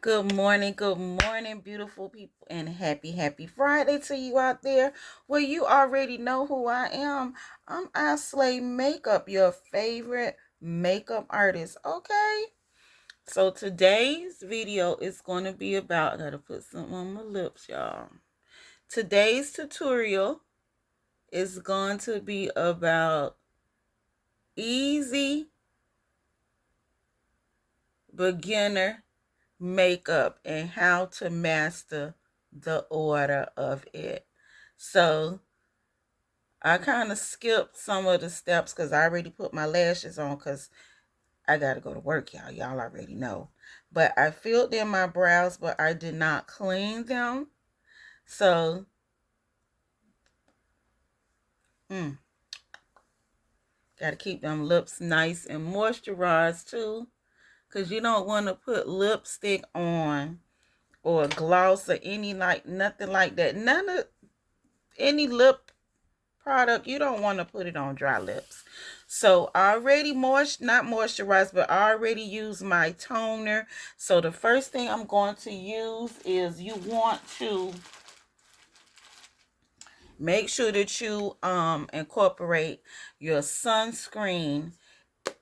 Good morning, beautiful people, and happy Friday to you out there. Well, you already know who I am. I'm Aslay Makeup, your favorite makeup artist. Okay, so today's video is going to be about. I gotta put something on my lips, y'all. Today's tutorial is going to be about easy beginner makeup and how to master the order of it. So I kind of skipped some of the steps because I already put my lashes on because I got to go to work, y'all. Y'all already know. But I filled in my brows, but I did not clean them. So, got to keep them lips nice and moisturized too. Because you don't want to put lipstick on or gloss or nothing like that. None of any lip product, you don't want to put it on dry lips. So I already not moisturized, but I already used my toner. So the first thing I'm going to use is you want to make sure that you incorporate your sunscreen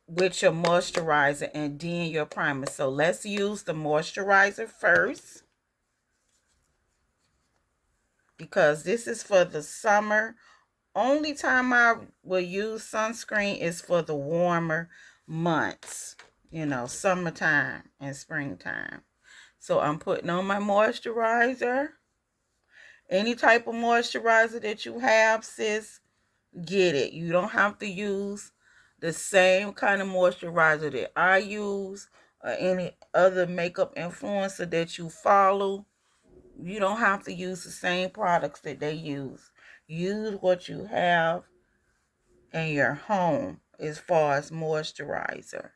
with your moisturizer and then your primer. So let's use the moisturizer first, because this is for the summer. Only time I will use sunscreen is for the warmer months, summertime and springtime. So I'm putting on my moisturizer. Any type of moisturizer that you have, sis, get it. You don't have to use the same kind of moisturizer that I use or any other makeup influencer that you follow. You don't have to use the same products that they use. Use what you have in your home as far as moisturizer.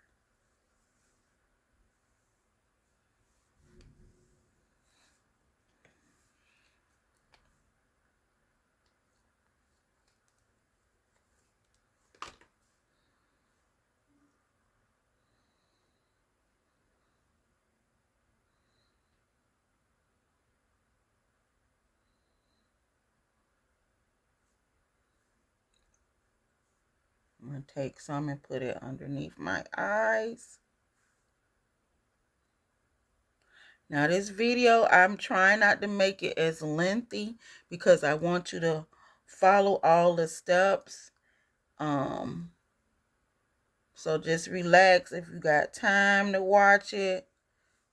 I'm going to take some and put it underneath my eyes. Now this video, I'm trying not to make it as lengthy because I want you to follow all the steps. So just relax if you got time to watch it.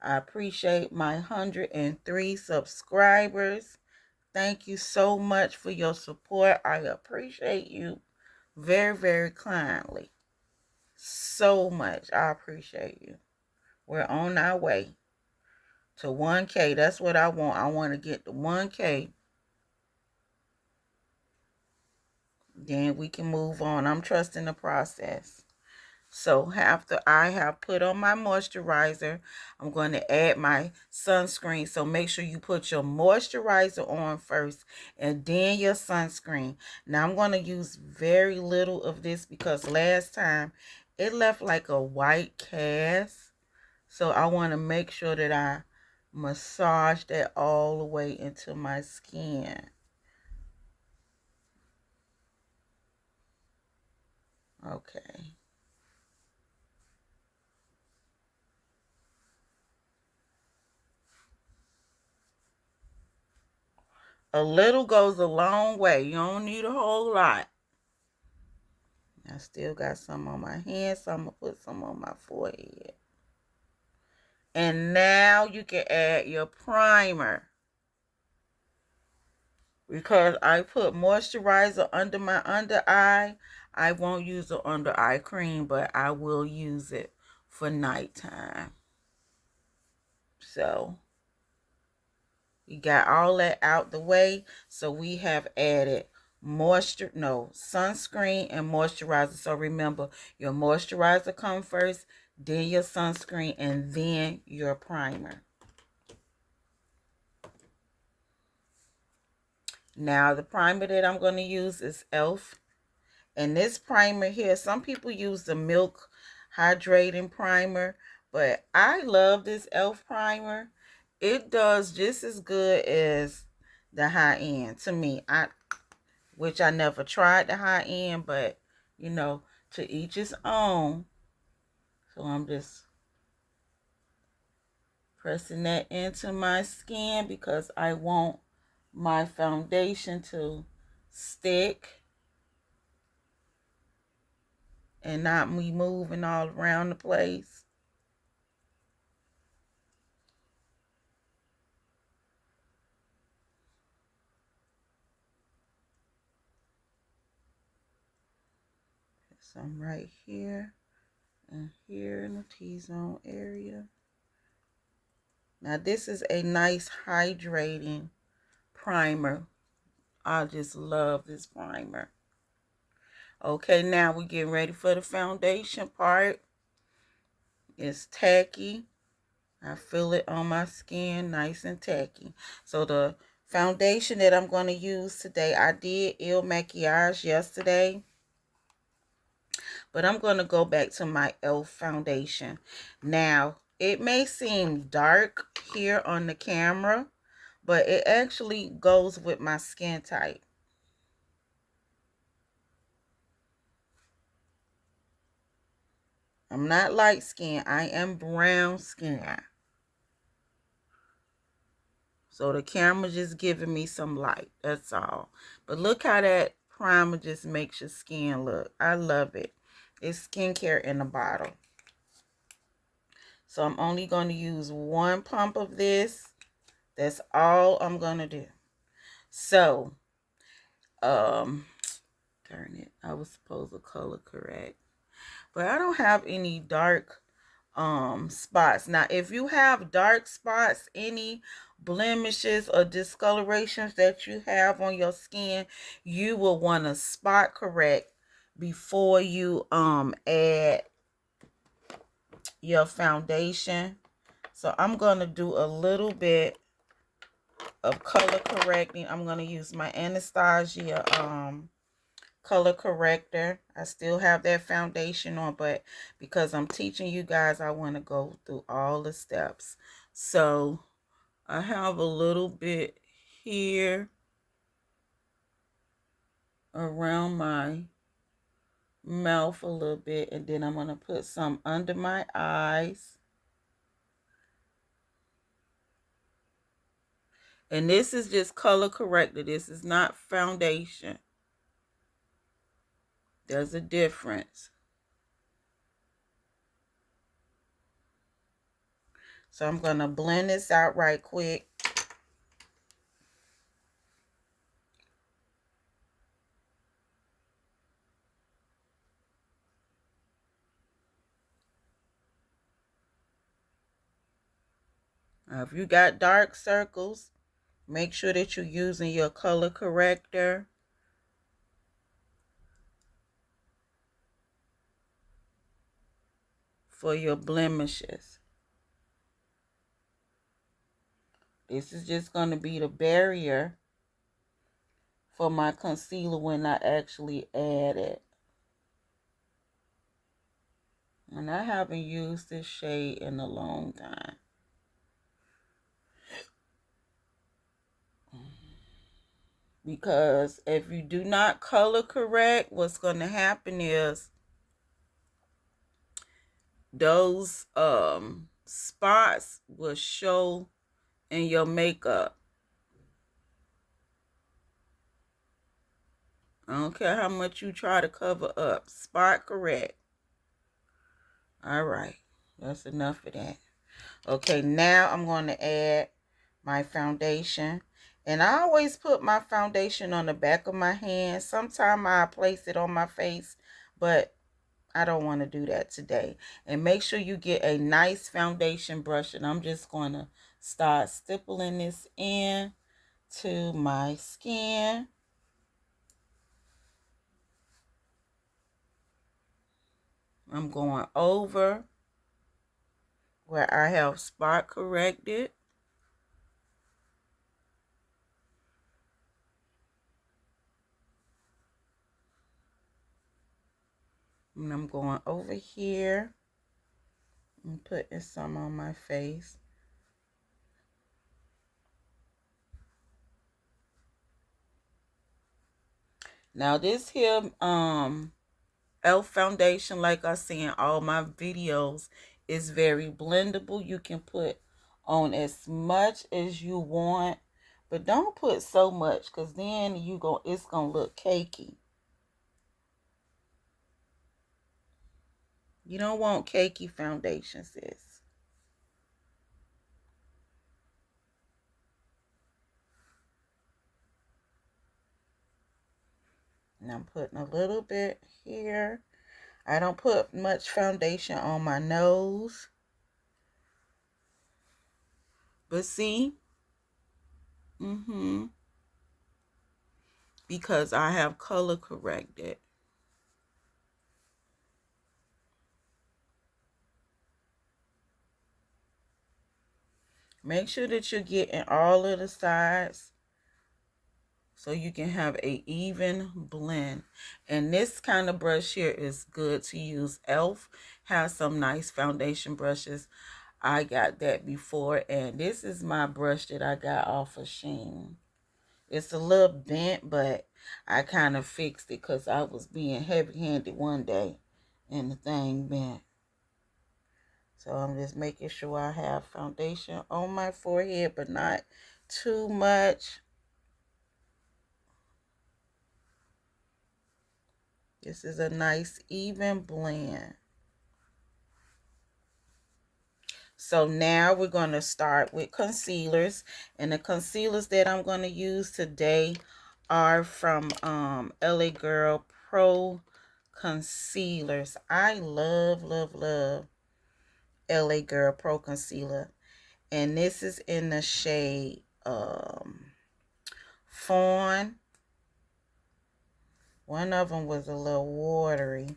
I appreciate my 103 subscribers. Thank you so much for your support. I appreciate you very kindly. So much. I appreciate you. We're on our way to 1K. That's what I want. I want to get to 1K. Then we can move on. I'm trusting the process. So after I have put on my moisturizer, I'm going to add my sunscreen. So make sure you put your moisturizer on first and then your sunscreen. Now I'm going to use very little of this because last time it left like a white cast. So I want to make sure that I massage that all the way into my skin. Okay. A little goes a long way. You don't need a whole lot. I still got some on my hands, so I'm going to put some on my forehead. And now you can add your primer. Because I put moisturizer under my under eye, I won't use the under eye cream, but I will use it for nighttime. So we got all that out the way. So we have added sunscreen and moisturizer. So remember, your moisturizer come first, then your sunscreen, and then your primer. Now the primer that I'm going to use is e.l.f. And this primer here, some people use the Milk Hydrating Primer, But I love this e.l.f. primer. It does just as good as the high end to me. Which I never tried the high end, but you know, to each his own. So I'm just pressing that into my skin because I want my foundation to stick and not me moving all around the place. Some right here and here in the T-zone area. Now this is a nice hydrating primer. I just love this primer. Okay, now we're getting ready for the foundation part. It's tacky. I feel it on my skin, nice and tacky. So the foundation that I'm going to use today, I did Il Makiage yesterday. But I'm going to go back to my e.l.f. foundation. Now, it may seem dark here on the camera, but it actually goes with my skin type. I'm not light skin. I am brown skin. So the camera just giving me some light. That's all. But look how that primer just makes your skin look. I love it. It's skincare in a bottle. So I'm only going to use one pump of this. That's all I'm going to do. So, darn it. I was supposed to color correct. But I don't have any dark spots. Now, if you have dark spots, any blemishes or discolorations that you have on your skin, you will want to spot correct before you add your foundation. So I'm going to do a little bit of color correcting. I'm going to use my Anastasia color corrector. I still have that foundation on, but because I'm teaching you guys, I want to go through all the steps. So I have a little bit here around my mouth a little bit, and then I'm going to put some under my eyes. And this is just color corrector. This is not foundation. There's a difference. So I'm going to blend this out right quick. Now, if you got dark circles, make sure that you're using your color corrector. For your blemishes. This is just going to be the barrier for my concealer when I actually add it. And I haven't used this shade in a long time. Because if you do not color correct, what's going to happen is those spots will show in your makeup. I don't care how much you try to cover up. Spot correct. All right. That's enough of that. Okay, now I'm going to add my foundation. And I always put my foundation on the back of my hand. Sometimes I place it on my face, but I don't want to do that today. And make sure you get a nice foundation brush. And I'm just going to start stippling this in to my skin. I'm going over where I have spot corrected. And I'm going over here I'm putting some on my face. Now this here e.l.f. foundation, like I say in all my videos, is very blendable. You can put on as much as you want, but don't put so much, because then it's gonna look cakey. You don't want cakey foundation, sis. And I'm putting a little bit here. I don't put much foundation on my nose. But see, because I have color corrected. Make sure that you're getting all of the sides so you can have a even blend. And this kind of brush here is good to use. e.l.f. has some nice foundation brushes. I got that before, and this is my brush that I got off of Shein. It's a little bent, but I kind of fixed it because I was being heavy-handed one day and the thing bent. So I'm just making sure I have foundation on my forehead, but not too much. This is a nice even blend. So now we're going to start with concealers. And the concealers that I'm going to use today are from LA Girl Pro Concealers. I love, love, love LA Girl Pro Concealer. And this is in the shade Fawn. One of them was a little watery.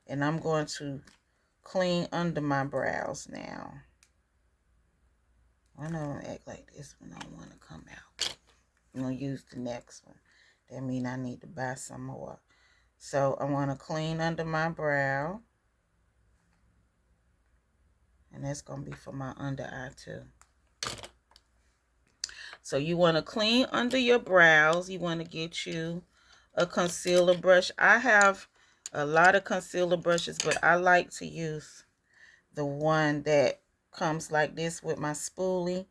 And I'm going to clean under my brows now. One of them act like this one don't want to come out. I'm going to use the next one. That means I need to buy some more. So I want to clean under my brow. And that's going to be for my under eye too. So you want to clean under your brows. You want to get you a concealer brush. I have a lot of concealer brushes, but I like to use the one that comes like this with my spoolie.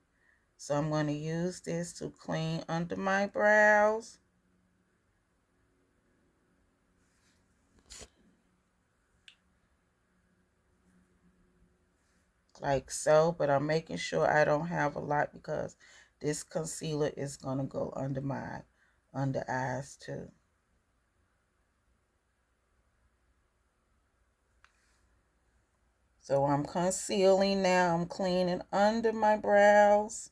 So I'm going to use this to clean under my brows. Like so, but I'm making sure I don't have a lot because this concealer is going to go under my under eyes too. So I'm concealing now. I'm cleaning under my brows.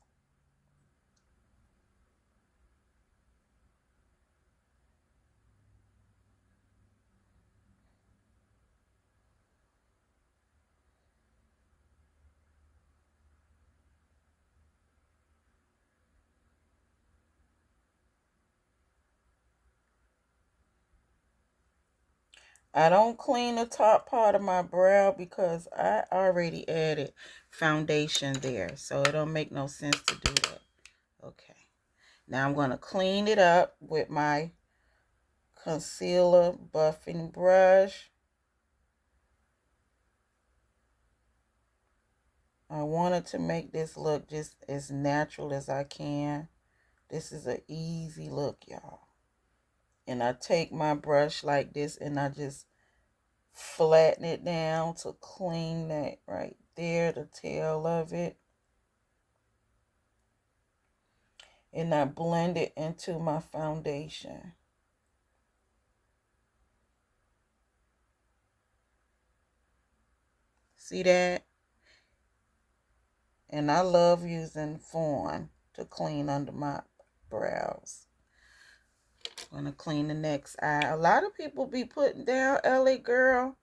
I don't clean the top part of my brow because I already added foundation there. So it don't make no sense to do that. Okay. Now I'm going to clean it up with my concealer buffing brush. I wanted to make this look just as natural as I can. This is an easy look, y'all. And I take my brush like this and I just flatten it down to clean that right there, the tail of it. And I blend it into my foundation. See that? And I love using Fawn to clean under my brows. I'm going to clean the next eye. A lot of people be putting down LA Girl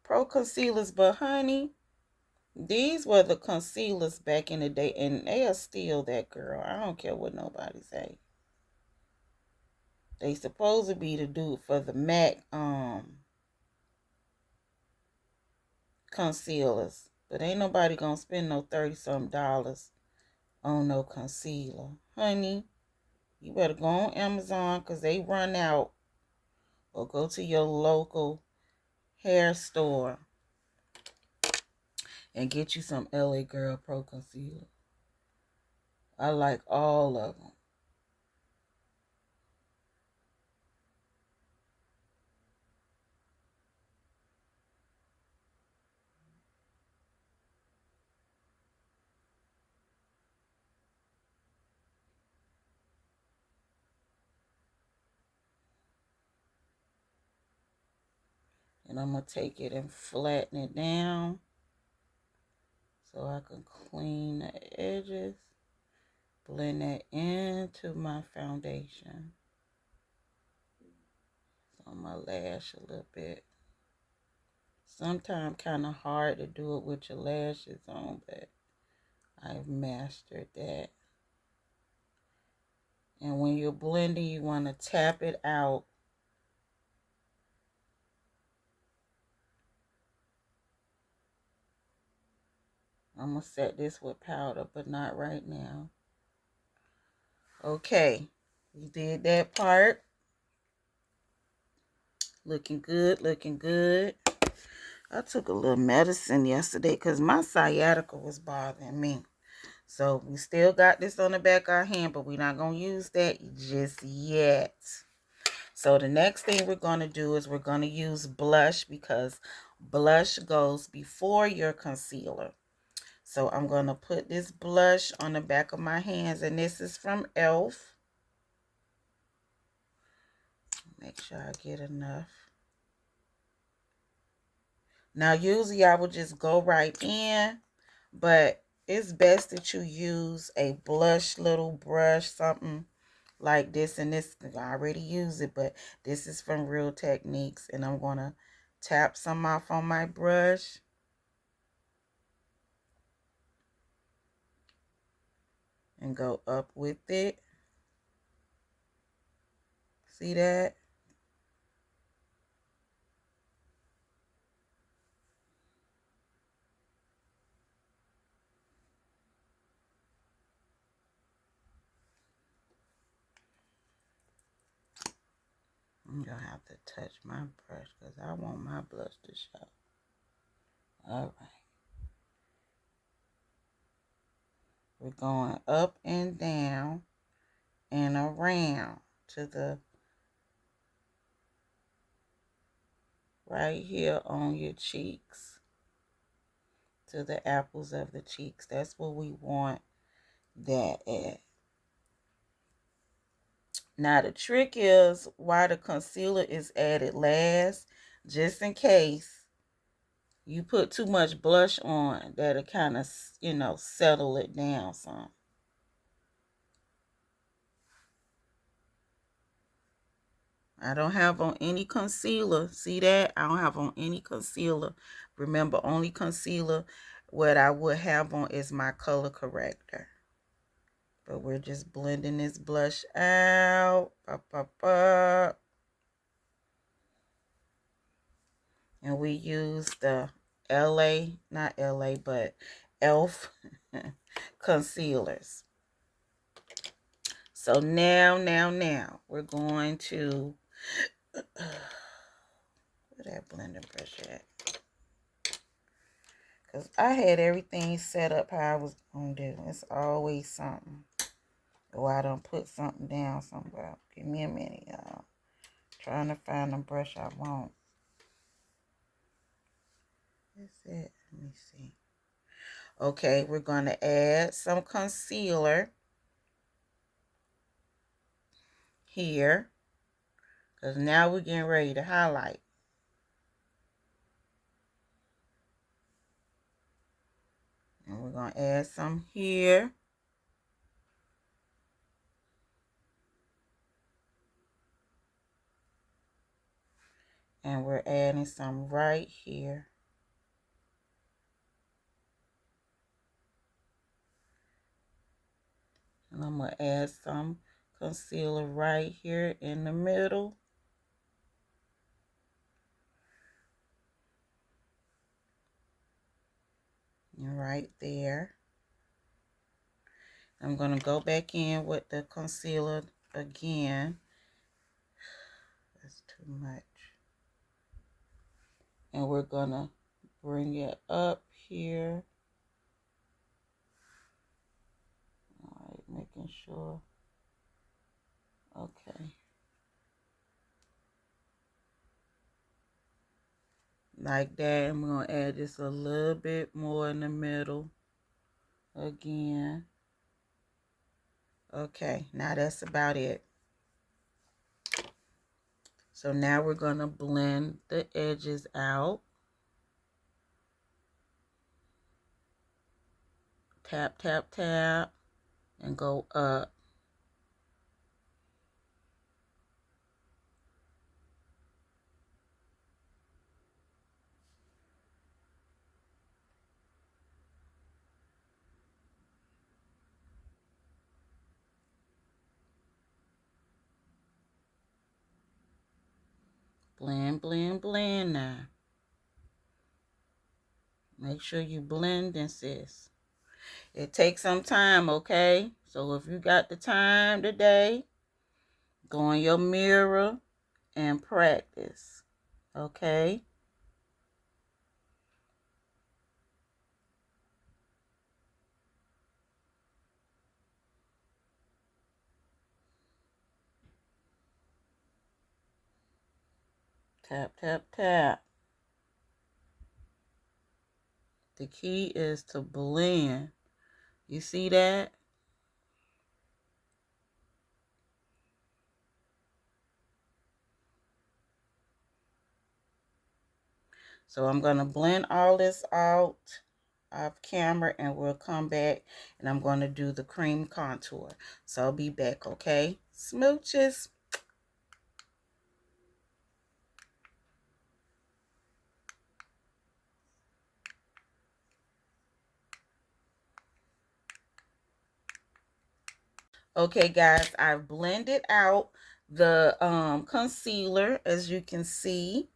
Pro Concealers, but honey, these were the concealers back in the day, and they are still that, girl. I don't care what nobody say. They supposed to be the dude for the MAC concealers. But ain't nobody gonna spend no $30-something on no concealer. Honey, you better go on Amazon because they run out. Or go to your local hair store and get you some LA Girl Pro Concealer. I like all of them. And I'm going to take it and flatten it down so I can clean the edges. Blend that into my foundation. On my lash a little bit. Sometimes kind of hard to do it with your lashes on, but I've mastered that. And when you're blending, you want to tap it out. I'm going to set this with powder, but not right now. Okay, we did that part. Looking good, looking good. I took a little medicine yesterday because my sciatica was bothering me. So we still got this on the back of our hand, but we're not going to use that just yet. So the next thing we're going to do is we're going to use blush because blush goes before your concealer. So I'm going to put this blush on the back of my hands, and this is from e.l.f. Make sure I get enough. Now, usually I would just go right in, but it's best that you use a blush little brush, something like this. And this, I already use it, but this is from Real Techniques. And I'm going to tap some off on my brush. And go up with it. See that? I'm going to have to touch my brush because I want my blush to show. All right. We're going up and down and around to the right here on your cheeks, to the apples of the cheeks. That's what we want that at. Now the trick is why the concealer is added last, just in case you put too much blush on, that'll kind of, settle it down some. I don't have on any concealer. See that? I don't have on any concealer. Remember, only concealer what I would have on is my color corrector. But we're just blending this blush out. And we use the not LA, but e.l.f. concealers. So now, we're going to... where that blending brush at? Because I had everything set up how I was going to do. It's always something. Or I don't put something down somewhere. Give me a minute, y'all. Trying to find the brush I want. That's it. Let me see. Okay, we're going to add some concealer here. Because now we're getting ready to highlight. And we're going to add some here. And we're adding some right here. And I'm going to add some concealer right here in the middle. And right there. I'm going to go back in with the concealer again. That's too much. And we're going to bring it up here. All right, making sure. Okay. Like that. I'm going to add just a little bit more in the middle again. Okay, now that's about it. So now we're going to blend the edges out. Tap, tap, tap, and go up. Blend, blend, blend now. Make sure you blending, sis. It takes some time, okay? So if you got the time today, go in your mirror and practice, okay? Tap, tap, tap. The key is to blend. You see that? So I'm going to blend all this out off camera, and we'll come back and I'm going to do the cream contour. So I'll be back, okay? Smooches. Okay, guys, I've blended out the concealer, as you can see.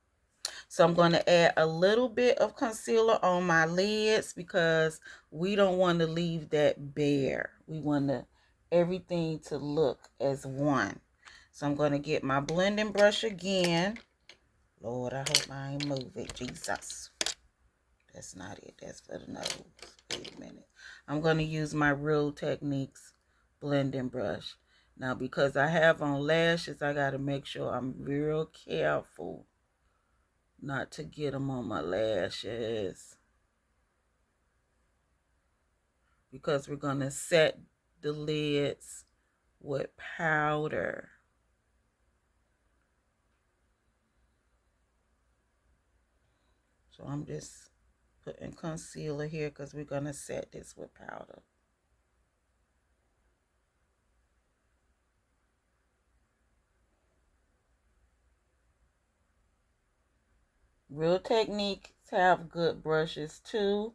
So I'm going to add a little bit of concealer on my lids because we don't want to leave that bare. We want everything to look as one. So I'm going to get my blending brush again. Lord, I hope I ain't move it. Jesus. That's not it. That's for the nose. Wait a minute. I'm going to use my Real Techniques blending brush. Now, because I have on lashes, I got to make sure I'm real careful not to get them on my lashes. Because we're going to set the lids with powder. So I'm just putting concealer here because we're going to set this with powder. Real Techniques have good brushes too.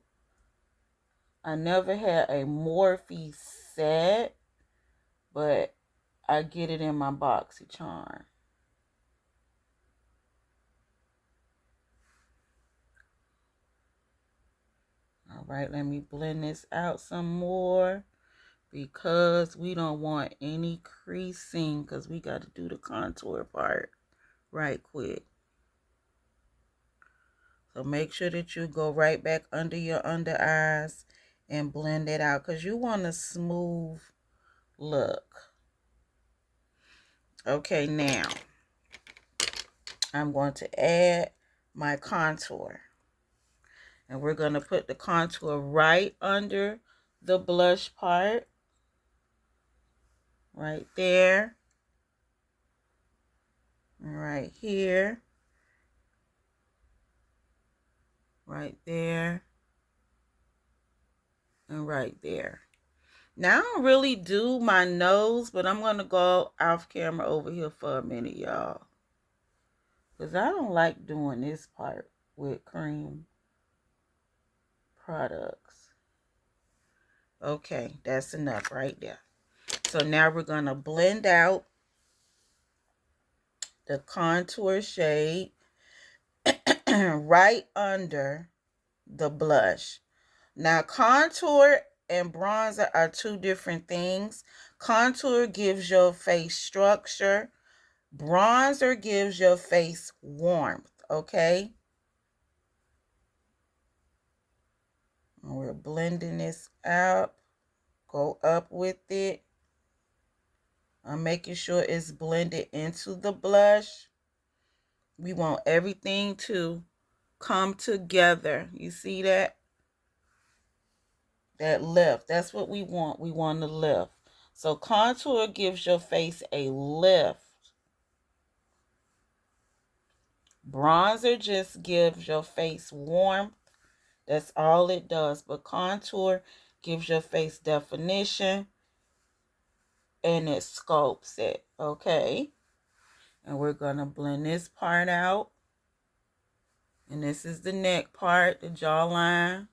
I never had a Morphe set, but I get it in my BoxyCharm. All right, let me blend this out some more because we don't want any creasing because we got to do the contour part right quick. So make sure that you go right back under your under eyes and blend it out because you want a smooth look. Okay, now I'm going to add my contour. And we're going to put the contour right under the blush part. Right there. Right here. Right there. And right there. Now, I don't really do my nose, but I'm going to go off camera over here for a minute, y'all. Because I don't like doing this part with cream products. Okay, that's enough right there. So now we're going to blend out the contour shade right under the blush. Now, contour and bronzer are two different things. Contour gives your face structure. Bronzer gives your face warmth, okay? And we're blending this out. Go up with it. I'm making sure it's blended into the blush. We want everything to come together. You see that? That lift. That's what we want. We want the lift. So contour gives your face a lift. Bronzer just gives your face warmth. That's all it does. But contour gives your face definition and it sculpts it. Okay. And we're going to blend this part out. And this is the neck part, the jawline.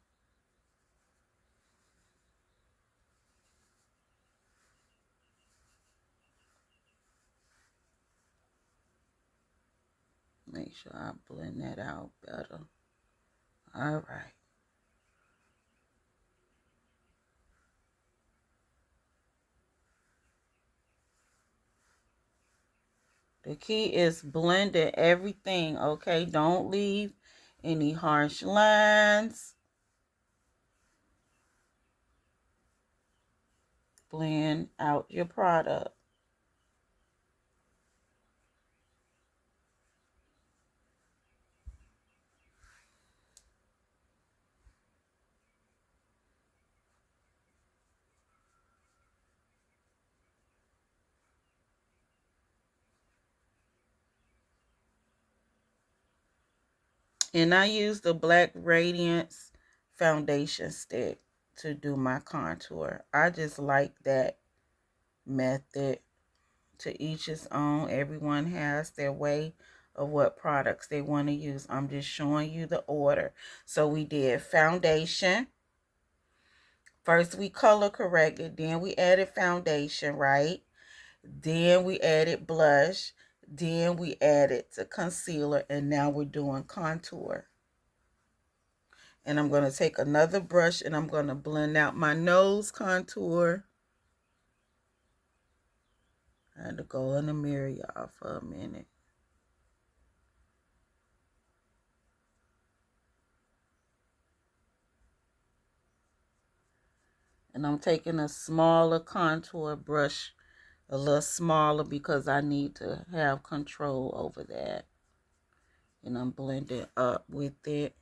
Make sure I blend that out better. All right. The key is blending everything, okay? Don't leave any harsh lines. Blend out your product. And I use the Black Radiance foundation stick to do my contour. I just like that method. To each his own. Everyone has their way of what products they want to use. I'm just showing you the order. So we did foundation. First we color corrected. Then we added foundation, right? Then we added blush. Then we added the concealer. And now we're doing contour. And I'm going to take another brush and I'm going to blend out my nose contour. I had to go in the mirror, y'all, for a minute. And I'm taking a smaller contour brush, a little smaller because I need to have control over that. And I'm blending up with it.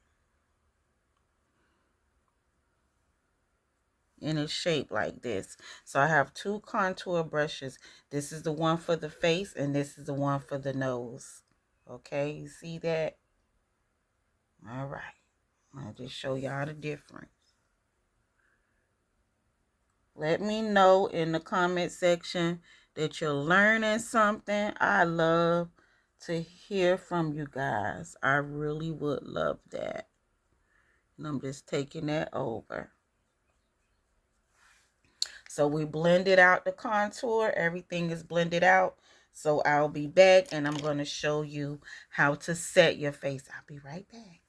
And it's shaped like this. So I have two contour brushes. This is the one for the face and this is the one for the nose. Okay, you see that? All right. I'll just show y'all the difference. Let me know in the comment section that you're learning something. I love to hear from you guys. I really would love that. And I'm just taking that over. So we blended out the contour. Everything is blended out. So I'll be back and I'm going to show you how to set your face. I'll be right back.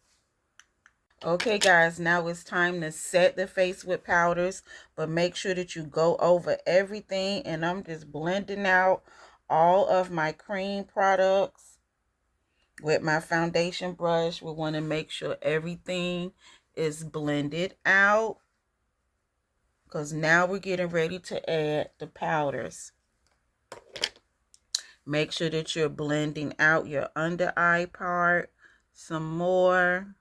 Okay, guys, now it's time to set the face with powders, but make sure that you go over everything, and I'm just blending out all of my cream products with my foundation brush. We want to make sure everything is blended out because now we're getting ready to add the powders. Make sure that you're blending out your under eye part some more.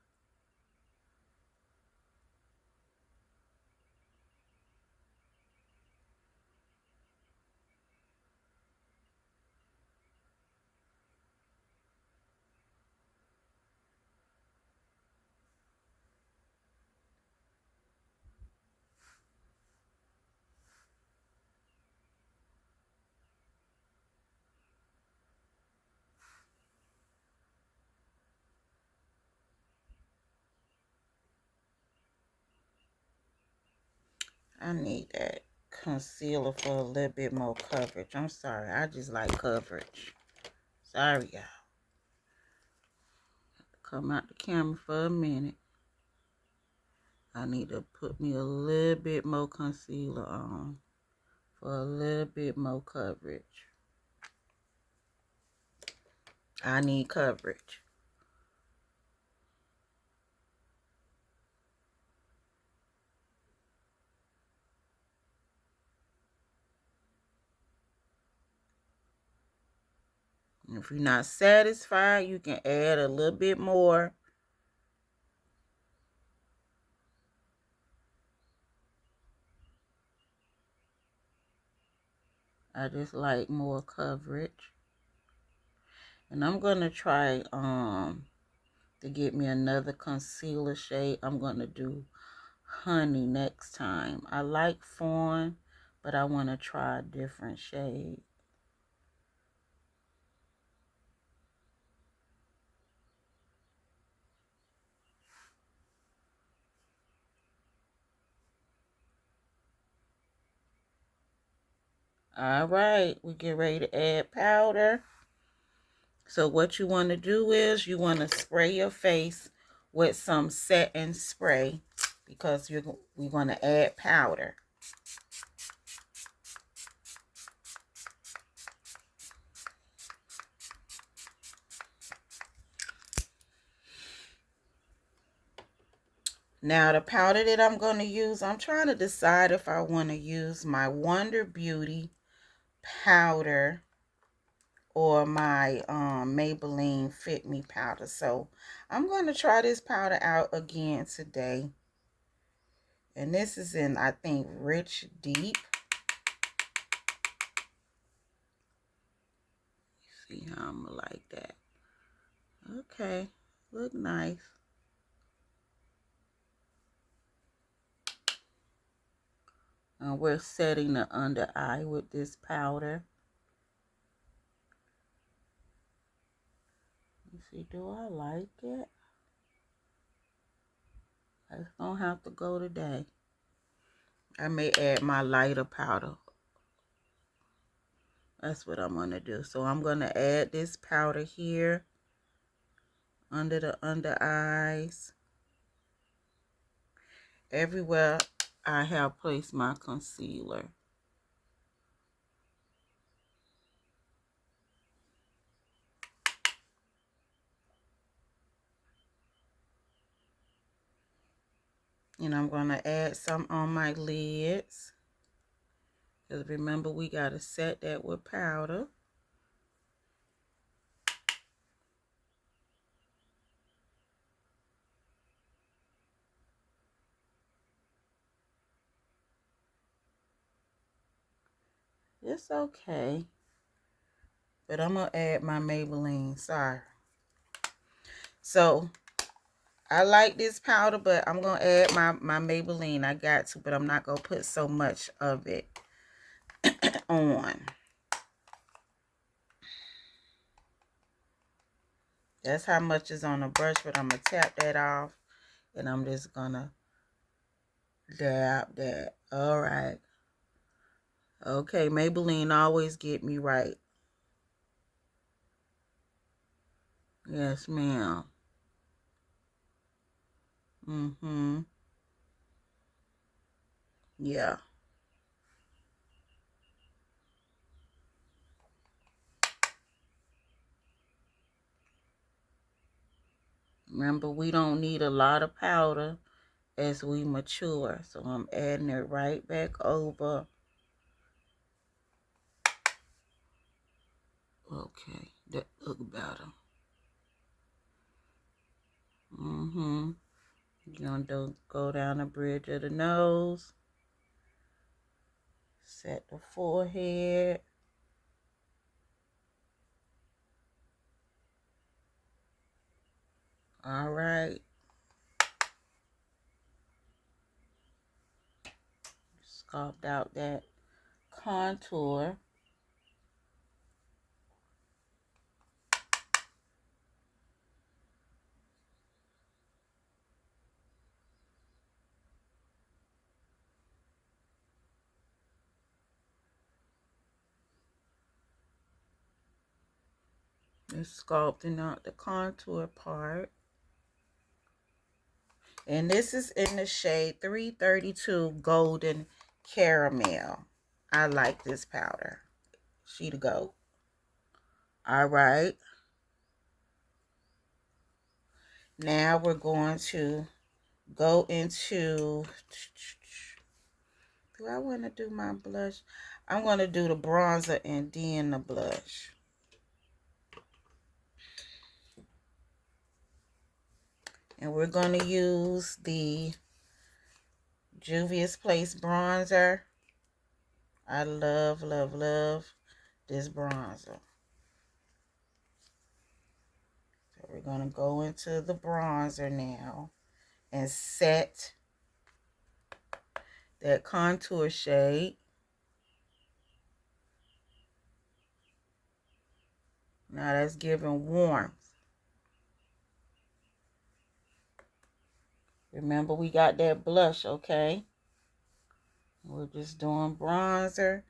I need that concealer for a little bit more coverage. I'm sorry. I just like coverage. Sorry, y'all. Come out the camera for a minute. I need to put me a little bit more concealer on for a little bit more coverage. I need coverage. If you're not satisfied, you can add a little bit more. I just like more coverage. And I'm going to try to get me another concealer shade. I'm going to do Honey next time. I like Fawn, but I want to try a different shade. All right, we get ready to add powder. So what you want to do is you want to spray your face with some setting spray because we're going to add powder. Now the powder that I'm going to use, I'm trying to decide if I want to use my Wonder Beauty powder or my Maybelline Fit Me powder. So I'm going to try this powder out again today. And this is in, I think, Rich Deep. See how I'm like that. Okay, look nice. And we're setting the under eye with this powder. You see, do I like it? It's gonna have to go today. I may add my lighter powder. That's what I'm gonna do. So I'm gonna add this powder here under the under eyes. Everywhere I have placed my concealer. And I'm going to add some on my lids. Because remember, we got to set that with powder. It's okay. But I'm going to add my Maybelline. Sorry. So, I like this powder, but I'm going to add my Maybelline. I got to, but I'm not going to put so much of it on. That's how much is on the brush, but I'm going to tap that off. And I'm just going to dab that. All right. Okay, Maybelline always get me right. Yes, ma'am. Mm-hmm. Yeah. Remember, we don't need a lot of powder as we mature. So I'm adding it right back over. Okay, that look better. Mm-hmm. You're gonna go down the bridge of the nose. Set the forehead. All right. Sculpt out that contour. Just sculpting out the contour part. And this is in the shade 332 Golden Caramel. I like this powder. She the GOAT. All right. Now we're going to go into... Do I want to do my blush? I'm going to do the bronzer and then the blush. And we're going to use the Juvia's Place bronzer. I love, love, love this bronzer. So we're going to go into the bronzer now and set that contour shade. Now that's giving warmth. Remember, we got that blush, okay? We're just doing bronzer.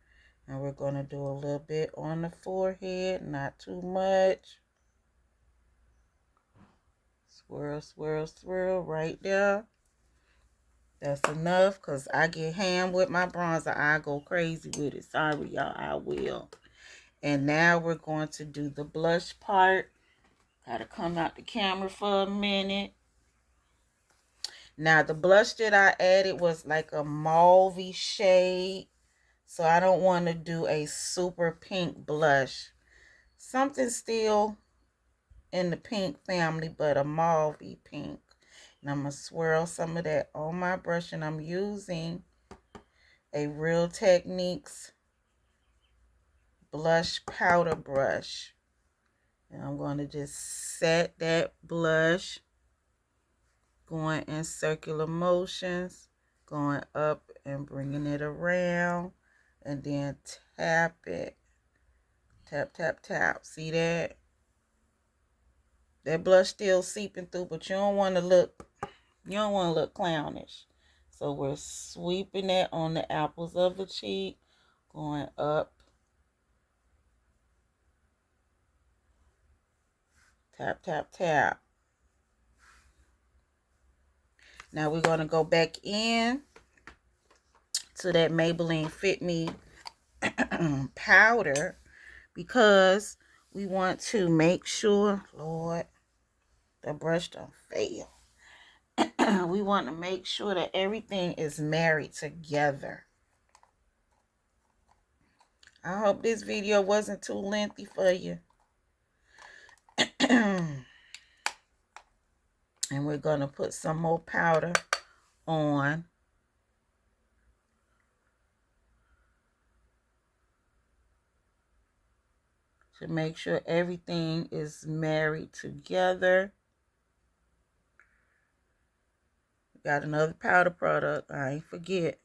And we're going to do a little bit on the forehead, not too much. Swirl, swirl, swirl right there. That's enough, because I get ham with my bronzer. I go crazy with it. Sorry, y'all, I will. And now we're going to do the blush part. Got to come out the camera for a minute. Now, the blush that I added was like a mauvey shade. So I don't want to do a super pink blush. Something still in the pink family, but a mauvey pink. And I'm going to swirl some of that on my brush. And I'm using a Real Techniques blush powder brush. And I'm going to just set that blush, going in circular motions, going up and bringing it around, and then tap it. Tap, tap, tap. See that? That blush still seeping through, but you don't want to look clownish. So we're sweeping that on the apples of the cheek, going up. Tap, tap, tap. Now we're going to go back in to that Maybelline Fit Me powder, because we want to make sure, Lord, the brush don't fail. We want to make sure that everything is married together. I hope this video wasn't too lengthy for you. And we're going to put some more powder on. To make sure everything is married together. Got another powder product. I ain't forget.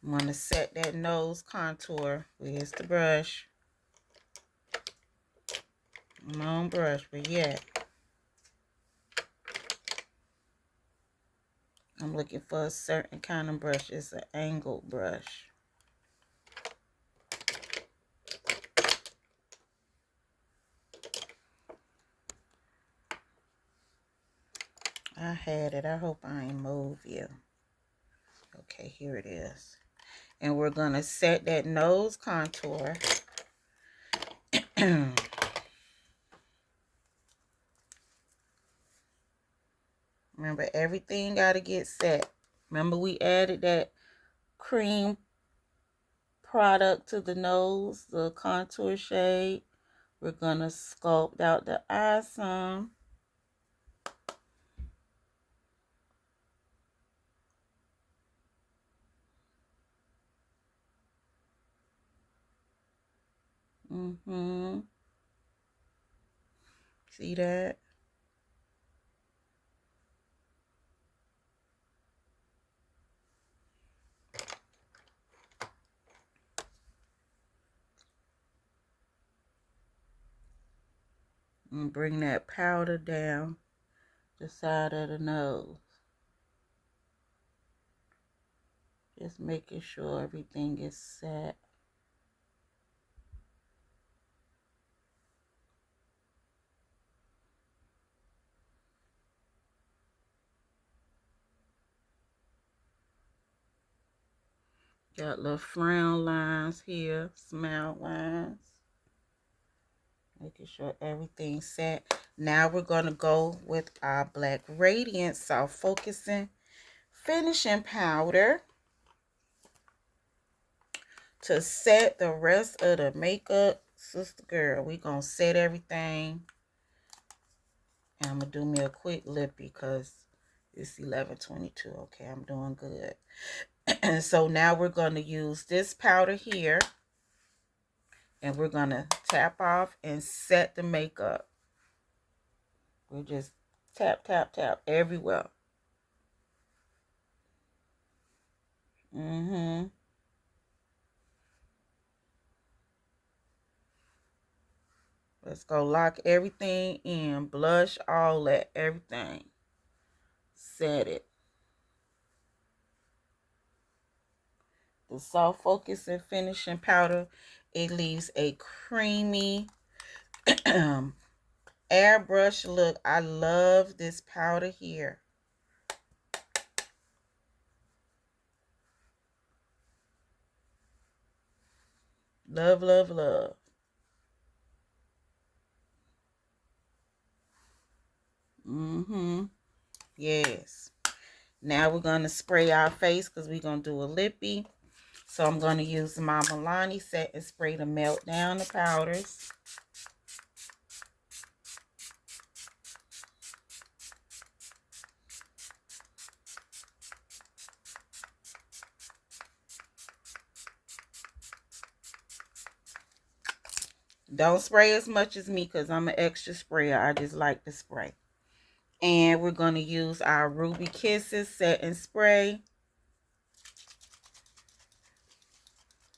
I'm going to set that nose contour. Where's the brush? Long brush, but yeah. I'm looking for a certain kind of brush. It's an angled brush. I had it. I hope I ain't moved you. Okay, here it is. And we're going to set that nose contour. Remember, everything got to get set. Remember, we added that cream product to the nose, the contour shade. We're going to sculpt out the eye some. See that? And bring that powder down the side of the nose. Just making sure everything is set. Got little frown lines here, smile lines. Making sure everything's set. Now we're going to go with our Black Radiance Soft Focusing Finishing Powder to set the rest of the makeup. Sister girl, we're going to set everything. And I'm going to do me a quick lippy because it's 11:22. Okay, I'm doing good. And so now we're going to use this powder here. And we're going to tap off and set the makeup. We'll just tap, tap, tap everywhere. Let's go lock everything in. Blush, all that, everything. Set it. The Soft Focusing Finishing Powder, it leaves a creamy airbrush look. I love this powder here. Love, love, love. Yes. Now we're going to spray our face because we're going to do a lippy. So I'm going to use my Milani Set and Spray to melt down the powders. Don't spray as much as me because I'm an extra sprayer. I just like to spray. And we're going to use our Ruby Kisses Set and Spray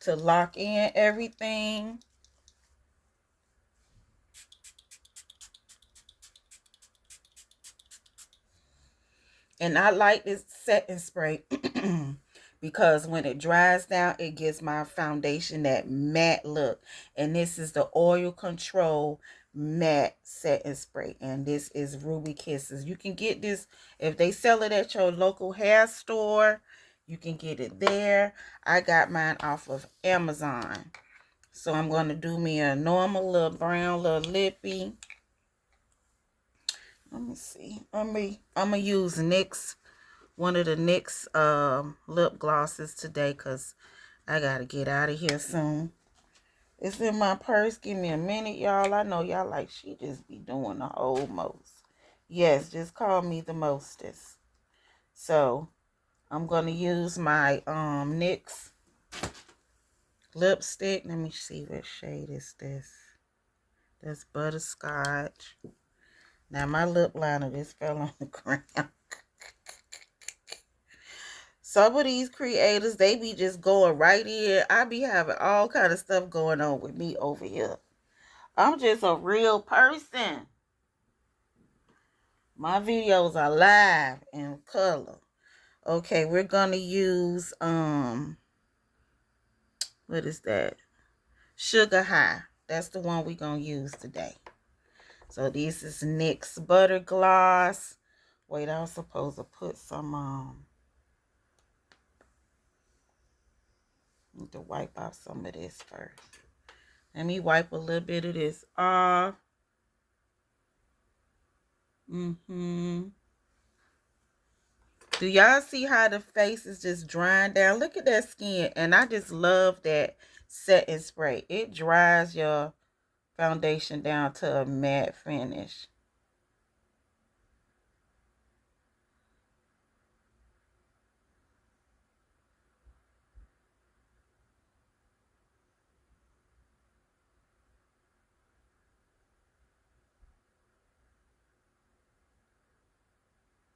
to lock in everything. And I like this set and spray because when it dries down, it gives my foundation that matte look. And this is the Oil Control Matte Set and Spray. And this is Ruby Kisses. You can get this if they sell it at your local hair store. You can get it there. I got mine off of Amazon. So I'm going to do me a normal little brown little lippy. Let me see. I'm gonna use NYX, one of the NYX lip glosses today because I gotta get out of here soon. It's in my purse. Give me a minute, y'all. I know y'all like she just be doing the whole most. Yes, just call me the mostest. So I'm gonna use my NYX lipstick. Let me see what shade is this. That's Butterscotch. Now my lip liner just fell on the ground. Some of these creators, they be just going right in. I be having all kind of stuff going on with me over here. I'm just a real person. My videos are live in color. Okay, we're gonna use what is that? Sugar High. That's the one we're gonna use today. So this is NYX Butter Gloss. Wait, I was supposed to put some need to wipe off some of this first. Let me wipe a little bit of this off. Do y'all see how the face is just drying down? Look at that skin. And I just love that set and spray. It dries your foundation down to a matte finish.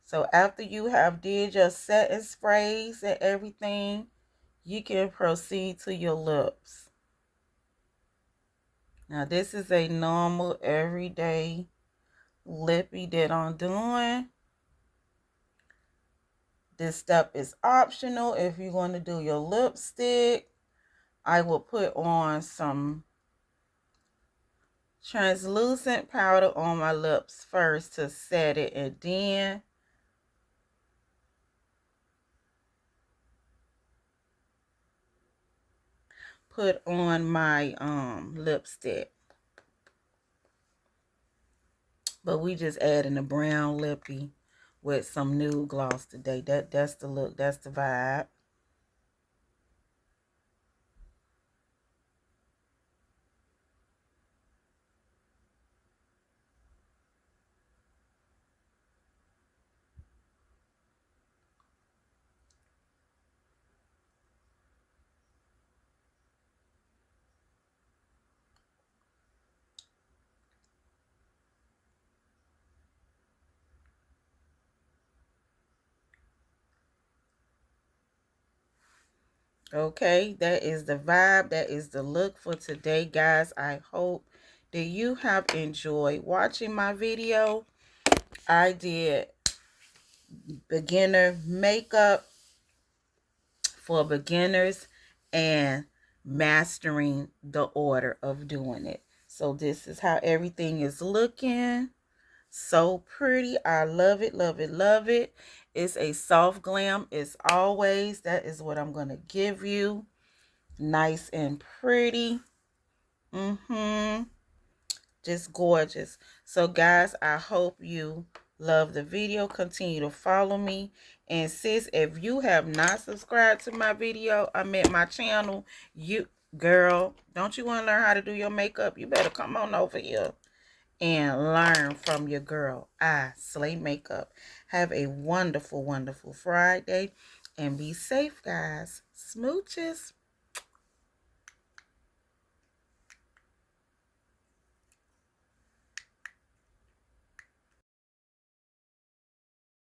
So after you have did your set and sprays and everything, you can proceed to your lips. Now this is a normal everyday lippy that I'm doing. This step is optional if you want to do your lipstick. I will put on some translucent powder on my lips first to set it, and then put on my lipstick. But we just adding a brown lippy with some nude gloss today. That's the look. That's the vibe. Okay, that is the vibe. That is the look for today, guys. I hope that you have enjoyed watching my video. I did beginner makeup for beginners and mastering the order of doing it. So this is how everything is looking. So pretty. I love it, love it, love it. It's a soft glam as always. That is what I'm going to give you. Nice and pretty. Just gorgeous. So guys, I hope you love the video. Continue to follow me. And sis, if you have not subscribed to my video, my channel, girl, don't you want to learn how to do your makeup? You better come on over here and learn from your girl, Slay Makeup. Have a wonderful, wonderful Friday. And be safe, guys. Smooches.